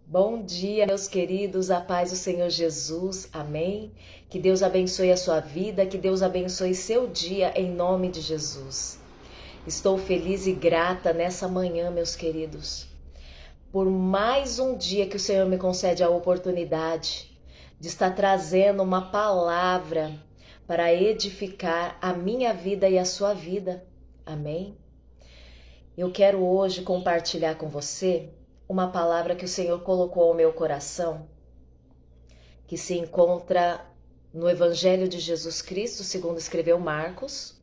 Bom dia, meus queridos, a paz do Senhor Jesus, amém? Que Deus abençoe a sua vida, que Deus abençoe seu dia, em nome de Jesus. Estou feliz e grata nessa manhã, meus queridos, por mais um dia que o Senhor me concede a oportunidade de estar trazendo uma palavra para edificar a minha vida e a sua vida, amém? Eu quero hoje compartilhar com você uma palavra que o Senhor colocou ao meu coração, que se encontra no Evangelho de Jesus Cristo, segundo escreveu Marcos,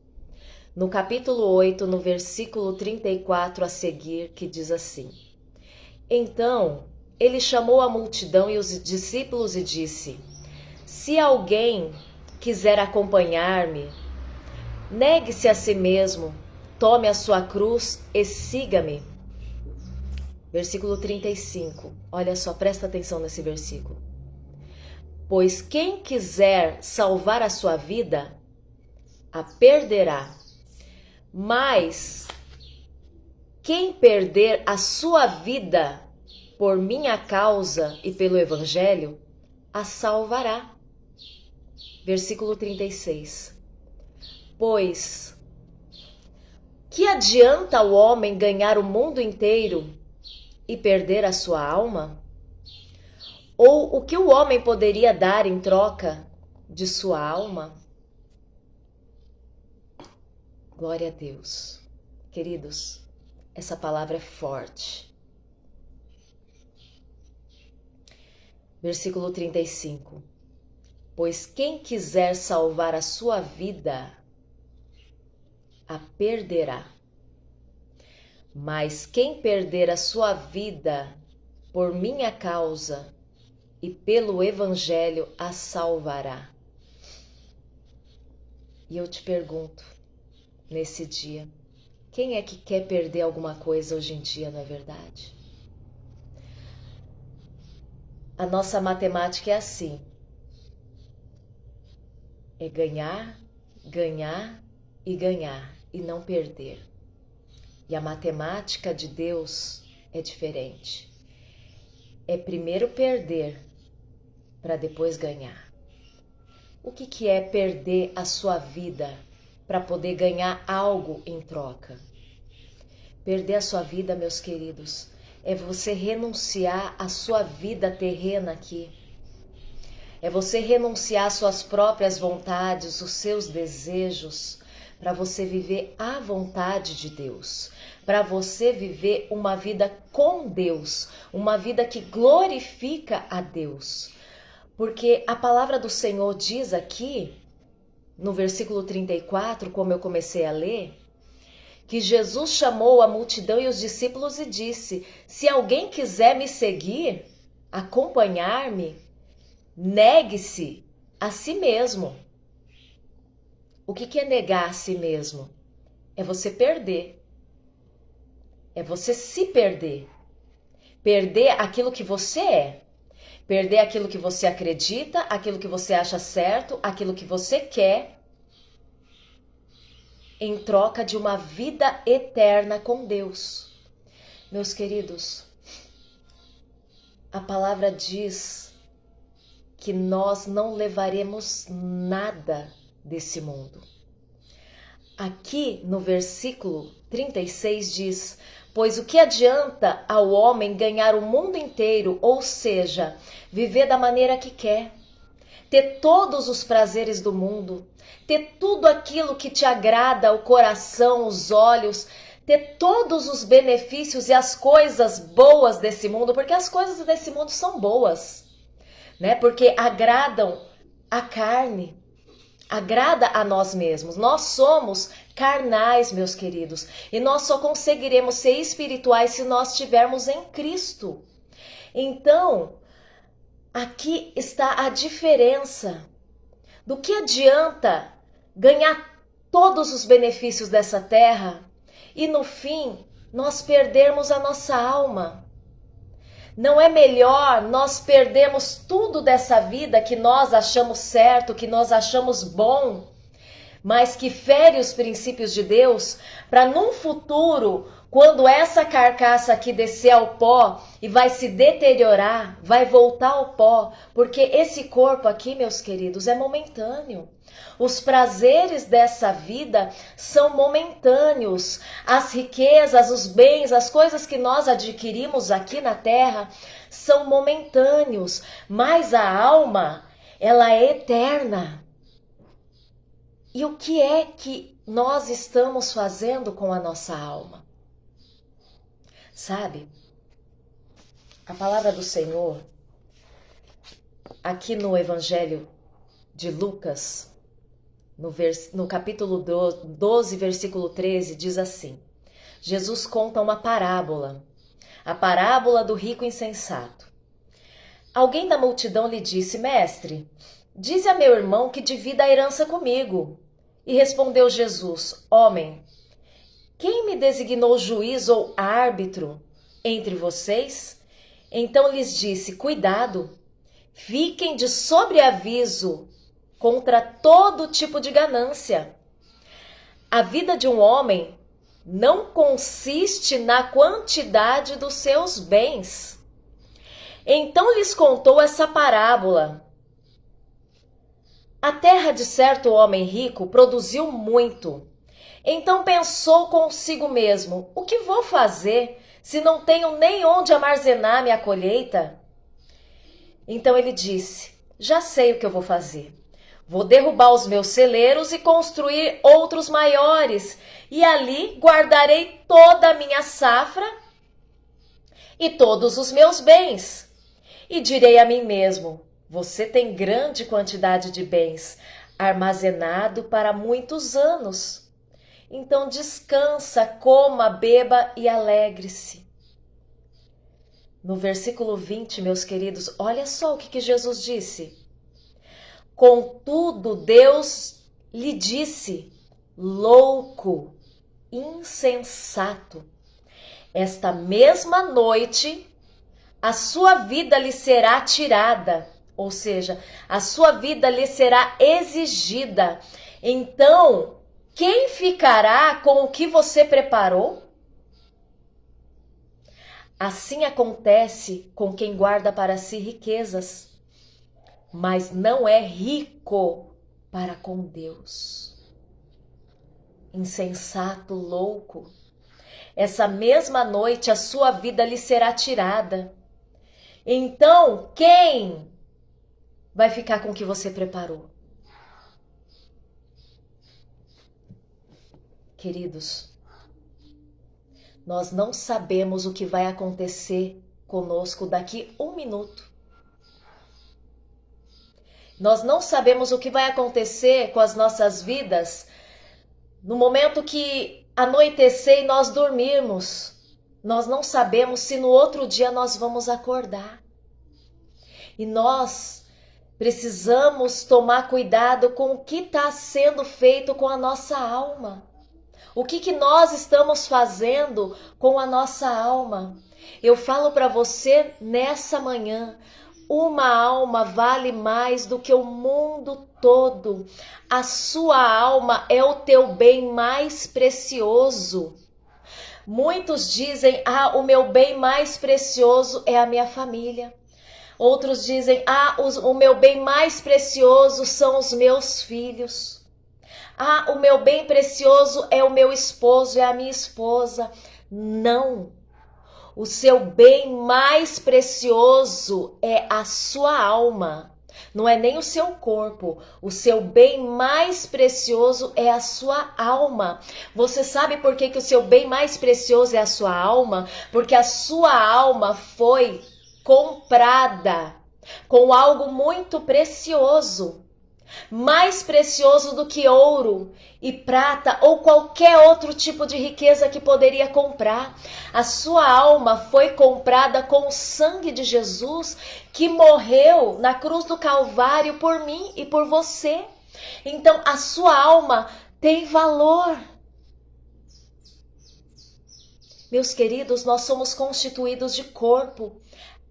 no capítulo 8, no versículo 34 a seguir, que diz assim: Então ele chamou a multidão e os discípulos e disse: Se alguém quiser acompanhar-me, negue-se a si mesmo, tome a sua cruz e siga-me. Versículo 35. Olha só, presta atenção nesse versículo. Pois quem quiser salvar a sua vida, a perderá. Mas quem perder a sua vida por minha causa e pelo evangelho, a salvará. Versículo 36. Pois que adianta o homem ganhar o mundo inteiro e perder a sua alma? Ou o que o homem poderia dar em troca de sua alma? Glória a Deus. Queridos, essa palavra é forte. Versículo 35. Pois quem quiser salvar a sua vida, a perderá. Mas quem perder a sua vida por minha causa e pelo evangelho, a salvará. E eu te pergunto, nesse dia, quem é que quer perder alguma coisa hoje em dia, não é verdade? A nossa matemática é assim: é ganhar, ganhar e ganhar, e não perder. E a matemática de Deus é diferente. É primeiro perder, para depois ganhar. O que é perder a sua vida para poder ganhar algo em troca? Perder a sua vida, meus queridos, é você renunciar à sua vida terrena aqui. É você renunciar às suas próprias vontades, os seus desejos, para você viver a vontade de Deus, para você viver uma vida com Deus, uma vida que glorifica a Deus. Porque a palavra do Senhor diz aqui, no versículo 34, como eu comecei a ler, que Jesus chamou a multidão e os discípulos e disse: se alguém quiser me seguir, acompanhar-me, negue-se a si mesmo. O que é negar a si mesmo? É você perder. É você se perder. Perder aquilo que você é. Perder aquilo que você acredita, aquilo que você acha certo, aquilo que você quer, em troca de uma vida eterna com Deus. Meus queridos, a palavra diz que nós não levaremos nada desse mundo. Aqui no versículo 36 diz: pois o que adianta ao homem ganhar o mundo inteiro, ou seja, viver da maneira que quer, ter todos os prazeres do mundo, ter tudo aquilo que te agrada o coração, os olhos, ter todos os benefícios e as coisas boas desse mundo, porque as coisas desse mundo são boas, né? Porque agradam a carne, agrada a nós mesmos. Nós somos carnais, meus queridos, e nós só conseguiremos ser espirituais se nós estivermos em Cristo. Então, aqui está a diferença. Do que adianta ganhar todos os benefícios dessa terra e no fim nós perdermos a nossa alma? Não é melhor nós perdermos tudo dessa vida que nós achamos certo, que nós achamos bom, mas que fere os princípios de Deus, para num futuro, Quando essa carcaça aqui descer ao pó e vai se deteriorar, vai voltar ao pó, porque esse corpo aqui, meus queridos, é momentâneo. Os prazeres dessa vida são momentâneos. As riquezas, os bens, as coisas que nós adquirimos aqui na terra são momentâneos, mas a alma, ela é eterna. E o que é que nós estamos fazendo com a nossa alma? Sabe, a palavra do Senhor, aqui no Evangelho de Lucas, no capítulo 12, versículo 13, diz assim: Jesus conta uma parábola, a parábola do rico insensato. Alguém da multidão lhe disse: Mestre, dize a meu irmão que divida a herança comigo. E respondeu Jesus: Homem, quem me designou juiz ou árbitro entre vocês? Então lhes disse: Cuidado, fiquem de sobreaviso contra todo tipo de ganância. A vida de um homem não consiste na quantidade dos seus bens. Então lhes contou essa parábola. A terra de certo homem rico produziu muito. Então pensou consigo mesmo: o que vou fazer se não tenho nem onde armazenar minha colheita? Então ele disse: já sei o que eu vou fazer. Vou derrubar os meus celeiros e construir outros maiores, e ali guardarei toda a minha safra e todos os meus bens. E direi a mim mesmo: você tem grande quantidade de bens, armazenado para muitos anos. Então descansa, coma, beba e alegre-se. No versículo 20, meus queridos, olha só o que Jesus disse. Contudo, Deus lhe disse: louco, insensato, esta mesma noite a sua vida lhe será tirada, ou seja, a sua vida lhe será exigida. Então, quem ficará com o que você preparou? Assim acontece com quem guarda para si riquezas, mas não é rico para com Deus. Insensato, louco, essa mesma noite a sua vida lhe será tirada. Então, quem vai ficar com o que você preparou? Queridos, nós não sabemos o que vai acontecer conosco daqui um minuto. Nós não sabemos o que vai acontecer com as nossas vidas no momento que anoitecer e nós dormirmos. Nós não sabemos se no outro dia nós vamos acordar. E nós precisamos tomar cuidado com o que está sendo feito com a nossa alma. O que nós estamos fazendo com a nossa alma? Eu falo para você nessa manhã, uma alma vale mais do que o mundo todo. A sua alma é o teu bem mais precioso. Muitos dizem: o meu bem mais precioso é a minha família. Outros dizem: o meu bem mais precioso são os meus filhos. O meu bem precioso é o meu esposo, é a minha esposa. Não. O seu bem mais precioso é a sua alma. Não é nem o seu corpo. O seu bem mais precioso é a sua alma. Você sabe por que o seu bem mais precioso é a sua alma? Porque a sua alma foi comprada com algo muito precioso. Mais precioso do que ouro e prata ou qualquer outro tipo de riqueza que poderia comprar. A sua alma foi comprada com o sangue de Jesus, que morreu na cruz do Calvário por mim e por você. Então a sua alma tem valor. Meus queridos, nós somos constituídos de corpo,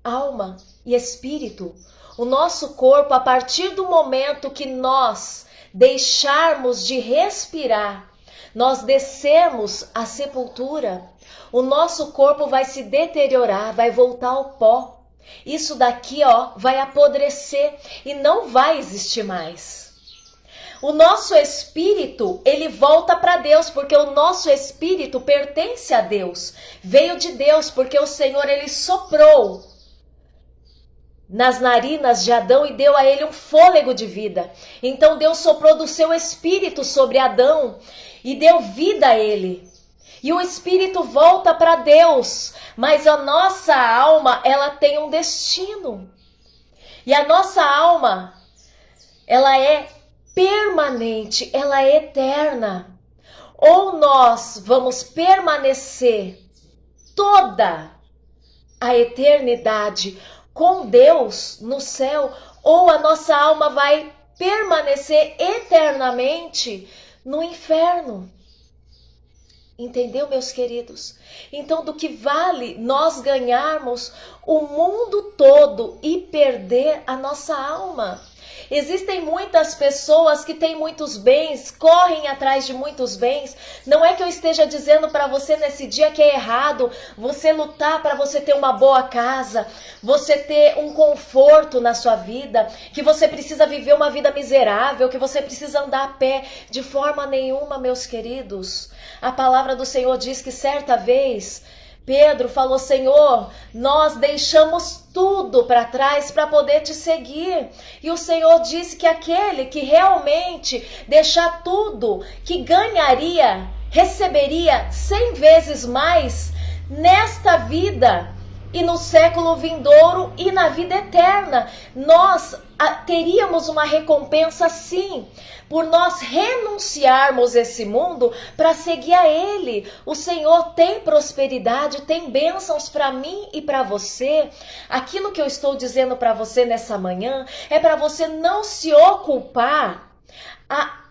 alma e espírito. O nosso corpo, a partir do momento que nós deixarmos de respirar, nós descermos à sepultura, o nosso corpo vai se deteriorar, vai voltar ao pó. Isso daqui, vai apodrecer e não vai existir mais. O nosso espírito, ele volta para Deus, porque o nosso espírito pertence a Deus. Veio de Deus, porque o Senhor, ele soprou nas narinas de Adão e deu a ele um fôlego de vida. Então Deus soprou do seu espírito sobre Adão e deu vida a ele. E o espírito volta para Deus, mas a nossa alma, ela tem um destino. E a nossa alma, ela é permanente, ela é eterna. Ou nós vamos permanecer toda a eternidade com Deus no céu, ou a nossa alma vai permanecer eternamente no inferno. Entendeu, meus queridos? Então, do que vale nós ganharmos o mundo todo e perder a nossa alma? Existem muitas pessoas que têm muitos bens, correm atrás de muitos bens. Não é que eu esteja dizendo para você nesse dia que é errado você lutar para você ter uma boa casa, você ter um conforto na sua vida, que você precisa viver uma vida miserável, que você precisa andar a pé. De forma nenhuma, meus queridos. A palavra do Senhor diz que certa vez Pedro falou: Senhor, nós deixamos tudo para trás para poder te seguir. E o Senhor disse que aquele que realmente deixar tudo, que ganharia, receberia 100 vezes mais nesta vida e no século vindouro e na vida eterna. Nós teríamos uma recompensa, sim, por nós renunciarmos esse mundo para seguir a Ele. O Senhor tem prosperidade, tem bênçãos para mim e para você. Aquilo que eu estou dizendo para você nessa manhã é para você não se ocupar a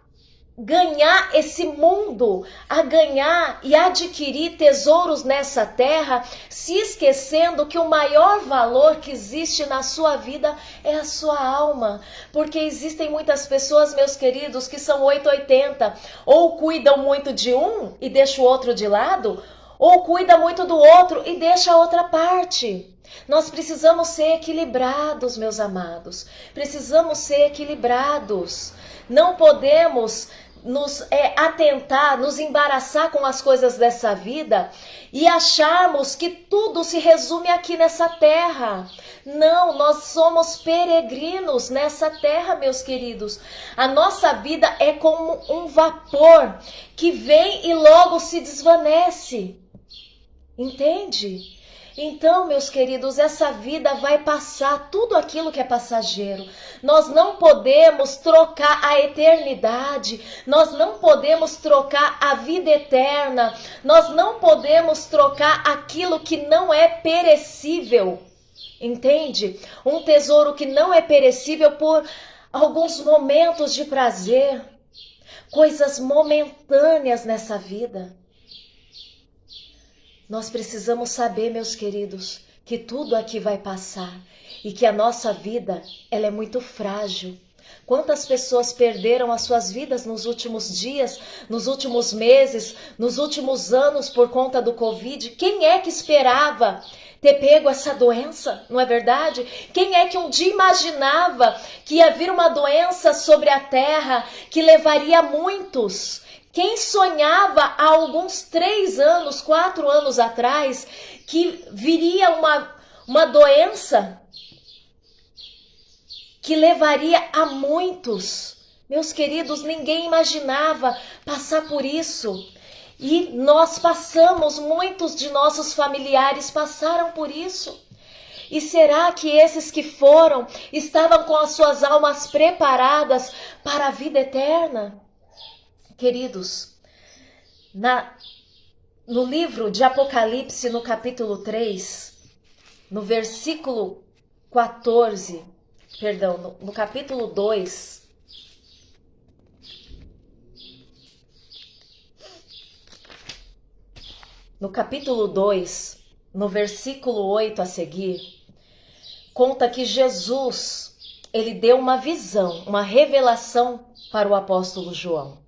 ganhar esse mundo, a ganhar e adquirir tesouros nessa terra, se esquecendo que o maior valor que existe na sua vida é a sua alma. Porque existem muitas pessoas, meus queridos, que são 880, ou cuidam muito de um e deixam o outro de lado, ou cuida muito do outro e deixa a outra parte. Nós precisamos ser equilibrados, meus amados. Precisamos ser equilibrados. Não podemos nos atentar, nos embaraçar com as coisas dessa vida e acharmos que tudo se resume aqui nessa terra. Não, nós somos peregrinos nessa terra, meus queridos. A nossa vida é como um vapor que vem e logo se desvanece. Entende? Então, meus queridos, essa vida vai passar, tudo aquilo que é passageiro. Nós não podemos trocar a eternidade, nós não podemos trocar a vida eterna, nós não podemos trocar aquilo que não é perecível. Entende? Um tesouro que não é perecível por alguns momentos de prazer, coisas momentâneas nessa vida. Nós precisamos saber, meus queridos, que tudo aqui vai passar e que a nossa vida, ela é muito frágil. Quantas pessoas perderam as suas vidas nos últimos dias, nos últimos meses, nos últimos anos por conta do Covid? Quem é que esperava ter pego essa doença, não é verdade? Quem é que um dia imaginava que ia vir uma doença sobre a terra que levaria muitos? Quem sonhava há alguns 3 anos, 4 anos atrás, que viria uma doença que levaria a muitos? Meus queridos, ninguém imaginava passar por isso. E nós passamos, muitos de nossos familiares passaram por isso. E será que esses que foram estavam com as suas almas preparadas para a vida eterna? Queridos, no livro de Apocalipse, no capítulo 3, no versículo 14, perdão, no capítulo 2, no capítulo 2, no versículo 8 a seguir, conta que Jesus, ele deu uma visão, uma revelação para o apóstolo João.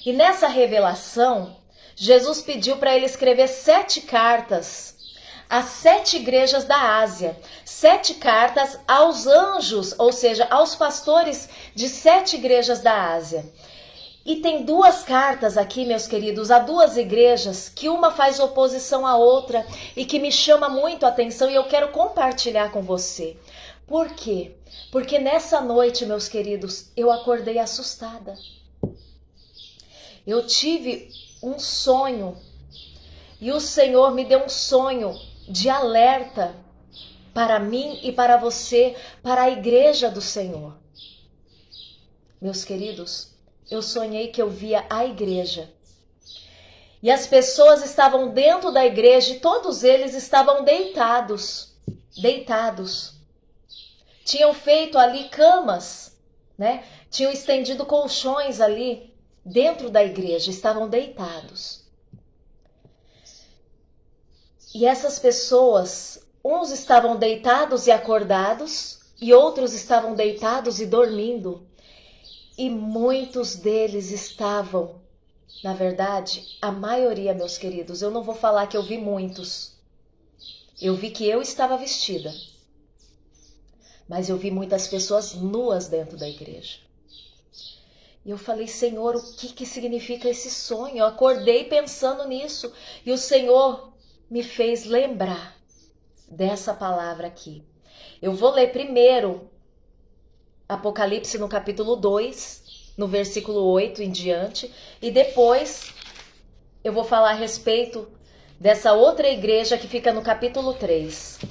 E nessa revelação, Jesus pediu para ele escrever 7 cartas às 7 igrejas da Ásia. 7 cartas aos anjos, ou seja, aos pastores de 7 igrejas da Ásia. E tem 2 cartas aqui, meus queridos, a 2 igrejas, que uma faz oposição à outra e que me chama muito a atenção e eu quero compartilhar com você. Por quê? Porque nessa noite, meus queridos, eu acordei assustada. Eu tive um sonho e o Senhor me deu um sonho de alerta para mim e para você, para a igreja do Senhor. Meus queridos, eu sonhei que eu via a igreja. E as pessoas estavam dentro da igreja e todos eles estavam deitados. Tinham feito ali camas, né? Tinham estendido colchões ali dentro da igreja, estavam deitados. E essas pessoas, uns estavam deitados e acordados, e outros estavam deitados e dormindo. E muitos deles estavam, na verdade, a maioria, meus queridos, eu não vou falar que eu vi muitos. Eu vi que eu estava vestida. Mas eu vi muitas pessoas nuas dentro da igreja. E eu falei, Senhor, o que significa esse sonho? Eu acordei pensando nisso. E o Senhor me fez lembrar dessa palavra aqui. Eu vou ler primeiro Apocalipse no capítulo 2, no versículo 8 em diante, e depois eu vou falar a respeito dessa outra igreja que fica no capítulo 3.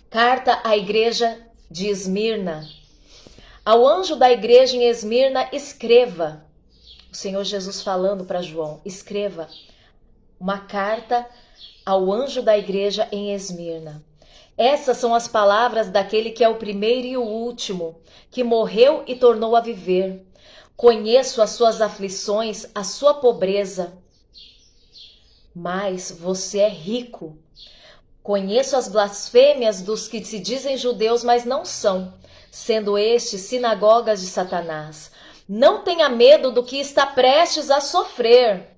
Carta à igreja de Esmirna. Ao anjo da igreja em Esmirna, escreva. O Senhor Jesus falando para João, escreva uma carta ao anjo da igreja em Esmirna. Essas são as palavras daquele que é o primeiro e o último, que morreu e tornou a viver. Conheço as suas aflições, a sua pobreza, mas você é rico. Conheço as blasfêmias dos que se dizem judeus, mas não são, sendo estes sinagogas de Satanás. Não tenha medo do que está prestes a sofrer.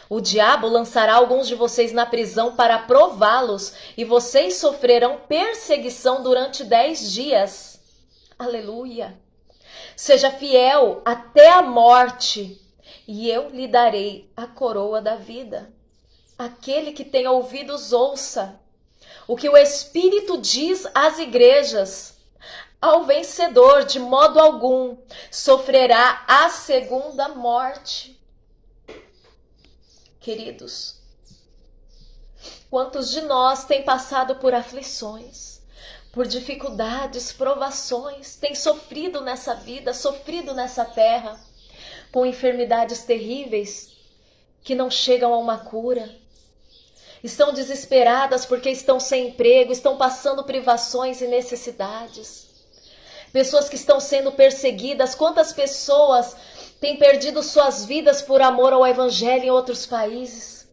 O diabo lançará alguns de vocês na prisão para prová-los, e vocês sofrerão perseguição durante 10 dias. Aleluia! Seja fiel até a morte, e eu lhe darei a coroa da vida. Aquele que tem ouvidos, ouça o que o Espírito diz às igrejas. Ao vencedor, de modo algum, sofrerá a segunda morte. Queridos, quantos de nós têm passado por aflições, por dificuldades, provações, têm sofrido nessa vida, sofrido nessa terra, com enfermidades terríveis que não chegam a uma cura. Estão desesperadas porque estão sem emprego, estão passando privações e necessidades. Pessoas que estão sendo perseguidas. Quantas pessoas têm perdido suas vidas por amor ao evangelho em outros países?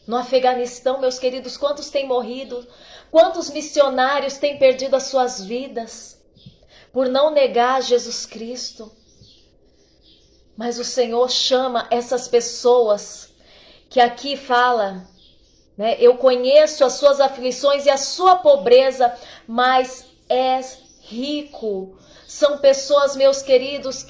No Afeganistão, meus queridos, quantos têm morrido? Quantos missionários têm perdido as suas vidas por não negar Jesus Cristo? Mas o Senhor chama essas pessoas que aqui fala, né? Eu conheço as suas aflições e a sua pobreza, mas és rico. São pessoas, meus queridos,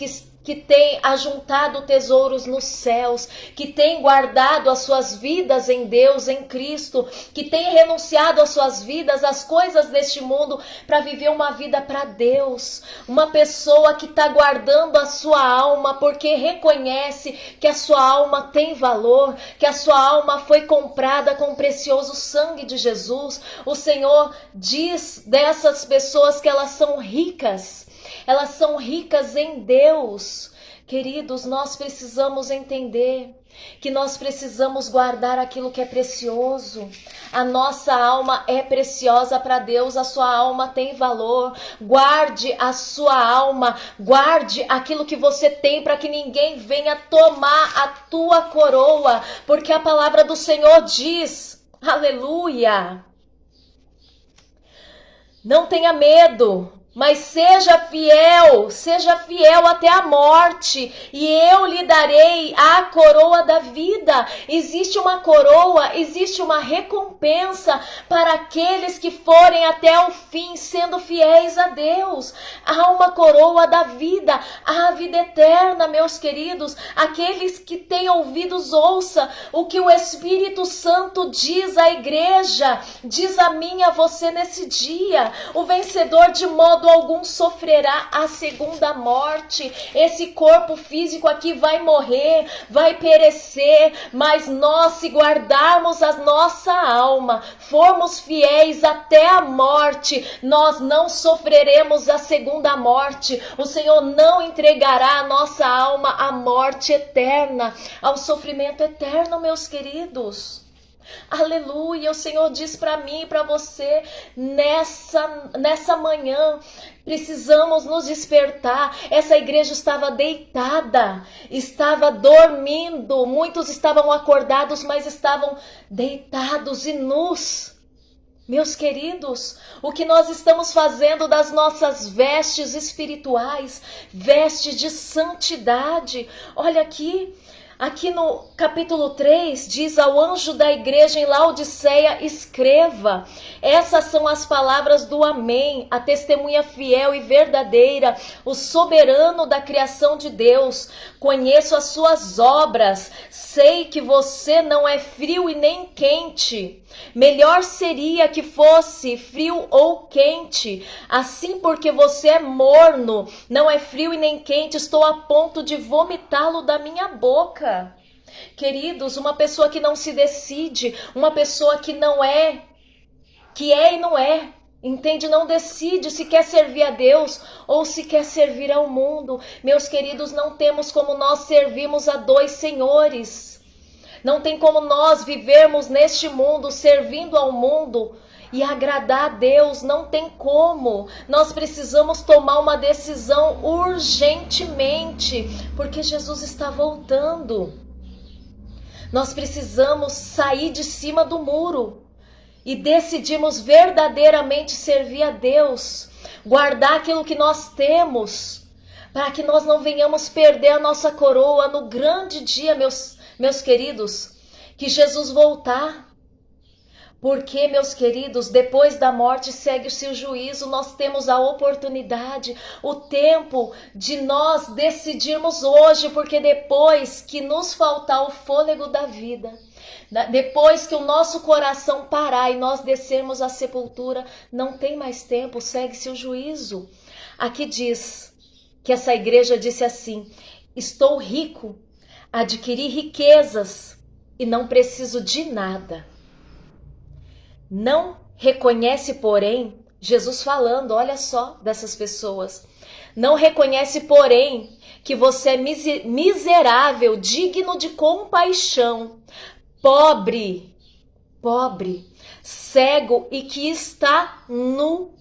que têm ajuntado tesouros nos céus, que têm guardado as suas vidas em Deus, em Cristo, que têm renunciado as suas vidas às coisas deste mundo para viver uma vida para Deus. Uma pessoa que está guardando a sua alma porque reconhece que a sua alma tem valor, que a sua alma foi comprada com o precioso sangue de Jesus. O Senhor diz dessas pessoas que elas são ricas. Elas são ricas em Deus. Queridos, nós precisamos entender que nós precisamos guardar aquilo que é precioso. A nossa alma é preciosa para Deus, a sua alma tem valor. Guarde a sua alma, guarde aquilo que você tem para que ninguém venha tomar a tua coroa, porque a palavra do Senhor diz, aleluia, não tenha medo mas seja fiel até a morte, e eu lhe darei a coroa da vida. Existe uma coroa, existe uma recompensa para aqueles que forem até o fim, sendo fiéis a Deus. Há uma coroa da vida, há a vida eterna, meus queridos. Aqueles que têm ouvidos, ouça o que o Espírito Santo diz à igreja, diz a mim e a você nesse dia. O vencedor de modo algum sofrerá a segunda morte. Esse corpo físico aqui vai morrer, vai perecer, mas nós, se guardarmos a nossa alma, formos fiéis até a morte, nós não sofreremos a segunda morte. O Senhor não entregará a nossa alma à morte eterna, ao sofrimento eterno, meus queridos. Aleluia, o Senhor diz para mim e para você nessa manhã, precisamos nos despertar. Essa igreja estava deitada, estava dormindo, muitos estavam acordados, mas estavam deitados e nus. Meus queridos, o que nós estamos fazendo das nossas vestes espirituais, vestes de santidade? Olha aqui no capítulo 3, diz ao anjo da igreja em Laodiceia, escreva: essas são as palavras do Amém, a testemunha fiel e verdadeira, o soberano da criação de Deus. Conheço as suas obras, sei que você não é frio e nem quente. Melhor seria que fosse frio ou quente. Assim, porque você é morno, não é frio e nem quente, estou a ponto de vomitá-lo da minha boca. Queridos, uma pessoa que não se decide, uma pessoa que não é, que é e não é, entende? Não decide se quer servir a Deus ou se quer servir ao mundo. Meus queridos, não temos como nós servirmos a dois senhores. Não tem como nós vivermos neste mundo servindo ao mundo e agradar a Deus. Não tem como. Nós precisamos tomar uma decisão urgentemente, porque Jesus está voltando. Nós precisamos sair de cima do muro e decidirmos verdadeiramente servir a Deus, guardar aquilo que nós temos, para que nós não venhamos perder a nossa coroa no grande dia, meus queridos, que Jesus voltar. Porque, meus queridos, depois da morte segue-se o juízo. Nós temos a oportunidade, o tempo de nós decidirmos hoje, porque depois que nos faltar o fôlego da vida, depois que o nosso coração parar e nós descermos à sepultura, não tem mais tempo, segue-se o juízo. Aqui diz que essa igreja disse assim: estou rico, adquiri riquezas e não preciso de nada. Não reconhece, porém, Jesus falando, olha só, dessas pessoas. Não reconhece, porém, que você é miserável, digno de compaixão, pobre, cego e que está nu.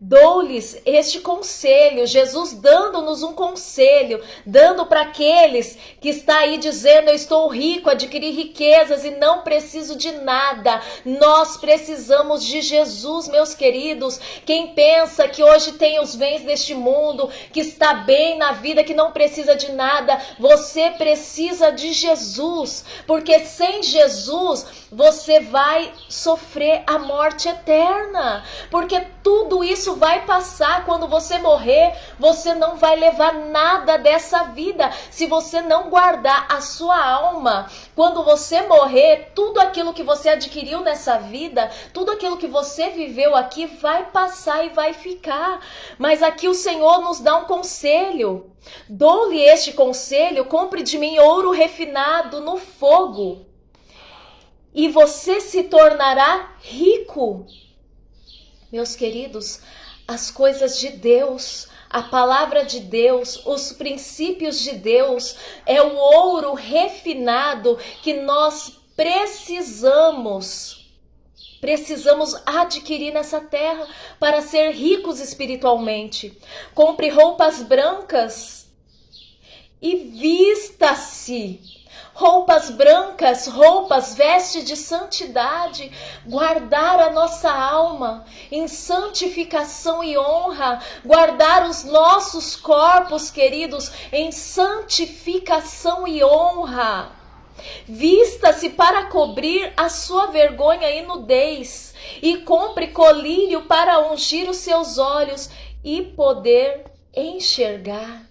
Dou-lhes este conselho, Jesus dando-nos um conselho, dando para aqueles que está aí dizendo: eu estou rico, adquiri riquezas e não preciso de nada. Nós precisamos de Jesus, meus queridos. Quem pensa que hoje tem os bens deste mundo, que está bem na vida, que não precisa de nada, você precisa de Jesus, porque sem Jesus você vai sofrer a morte eterna, porque tudo isso vai passar. Quando você morrer, você não vai levar nada dessa vida, se você não guardar a sua alma. Quando você morrer, tudo aquilo que você adquiriu nessa vida, tudo aquilo que você viveu aqui vai passar e vai ficar. Mas aqui o Senhor nos dá um conselho: dou-lhe este conselho, compre de mim ouro refinado no fogo, e você se tornará rico. Meus queridos, as coisas de Deus, a palavra de Deus, os princípios de Deus, é o ouro refinado que nós precisamos adquirir nessa terra para ser ricos espiritualmente. Compre roupas brancas e vista-se. roupas brancas, roupas, veste de santidade, guardar a nossa alma em santificação e honra, guardar os nossos corpos, queridos, em santificação e honra. Vista-se para cobrir a sua vergonha e nudez, e compre colírio para ungir os seus olhos e poder enxergar.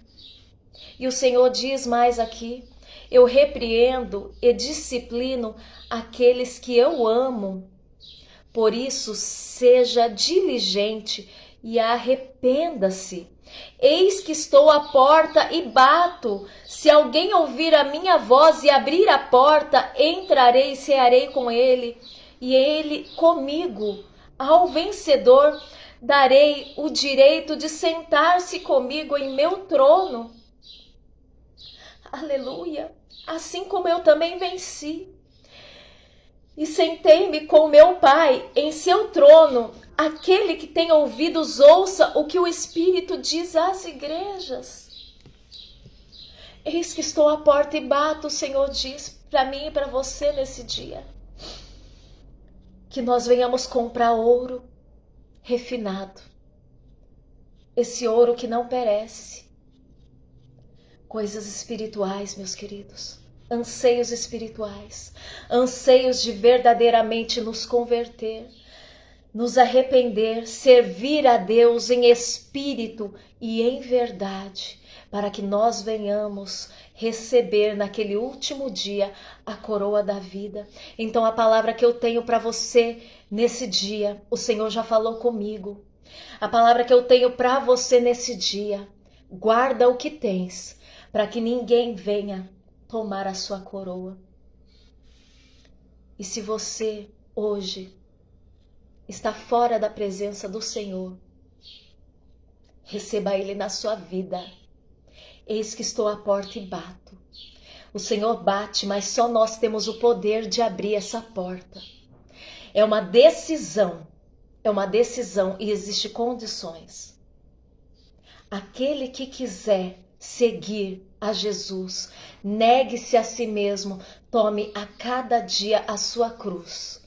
E o Senhor diz mais aqui: eu repreendo e disciplino aqueles que eu amo. Por isso, seja diligente e arrependa-se. Eis que estou à porta e bato. Se alguém ouvir a minha voz e abrir a porta, entrarei e cearei com ele, e ele comigo. Ao vencedor darei o direito de sentar-se comigo em meu trono. Aleluia! Assim como eu também venci e sentei-me com meu Pai em seu trono. Aquele que tem ouvidos, ouça o que o Espírito diz às igrejas. Eis que estou à porta e bato, o Senhor diz para mim e para você nesse dia. Que nós venhamos comprar ouro refinado. Esse ouro que não perece. Coisas espirituais, meus queridos. Anseios espirituais. Anseios de verdadeiramente nos converter, nos arrepender, servir a Deus em espírito e em verdade, para que nós venhamos receber naquele último dia a coroa da vida. Então a palavra que eu tenho para você nesse dia, o Senhor já falou comigo. A palavra que eu tenho para você nesse dia: guarda o que tens, para que ninguém venha tomar a sua coroa. E se você hoje está fora da presença do Senhor, receba Ele na sua vida. Eis que estou à porta e bato. O Senhor bate, mas só nós temos o poder de abrir essa porta. É uma decisão e existem condições. Aquele que quiser seguir a Jesus, negue-se a si mesmo, tome a cada dia a sua cruz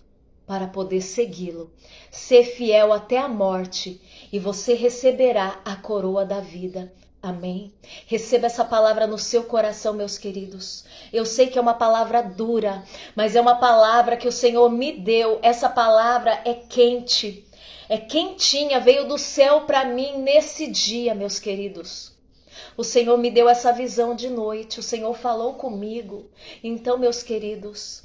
para poder segui-lo. Ser fiel até a morte e você receberá a coroa da vida. Amém? Receba essa palavra no seu coração, meus queridos. Eu sei que é uma palavra dura, mas é uma palavra que o Senhor me deu. Essa palavra é quente, é quentinha, veio do céu para mim nesse dia, meus queridos. O Senhor me deu essa visão de noite, o Senhor falou comigo. Então, meus queridos,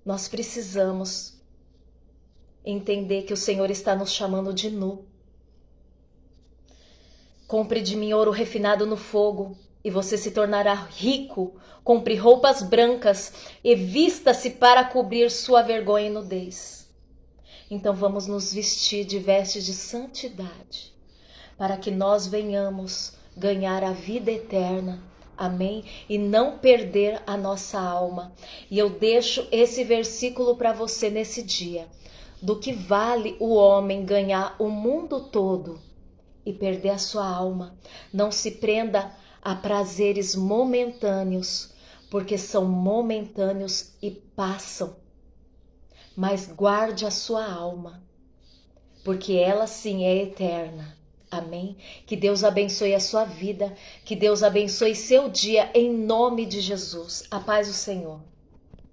nós precisamos entender que o Senhor está nos chamando de nu. Compre de mim ouro refinado no fogo e você se tornará rico. Compre roupas brancas e vista-se para cobrir sua vergonha e nudez. Então vamos nos vestir de vestes de santidade, para que nós venhamos ganhar a vida eterna. Amém? E não perder a nossa alma. E eu deixo esse versículo para você nesse dia. Do que vale o homem ganhar o mundo todo e perder a sua alma? Não se prenda a prazeres momentâneos, porque são momentâneos e passam. Mas guarde a sua alma, porque ela sim é eterna. Amém? Que Deus abençoe a sua vida, que Deus abençoe seu dia em nome de Jesus. A paz do Senhor.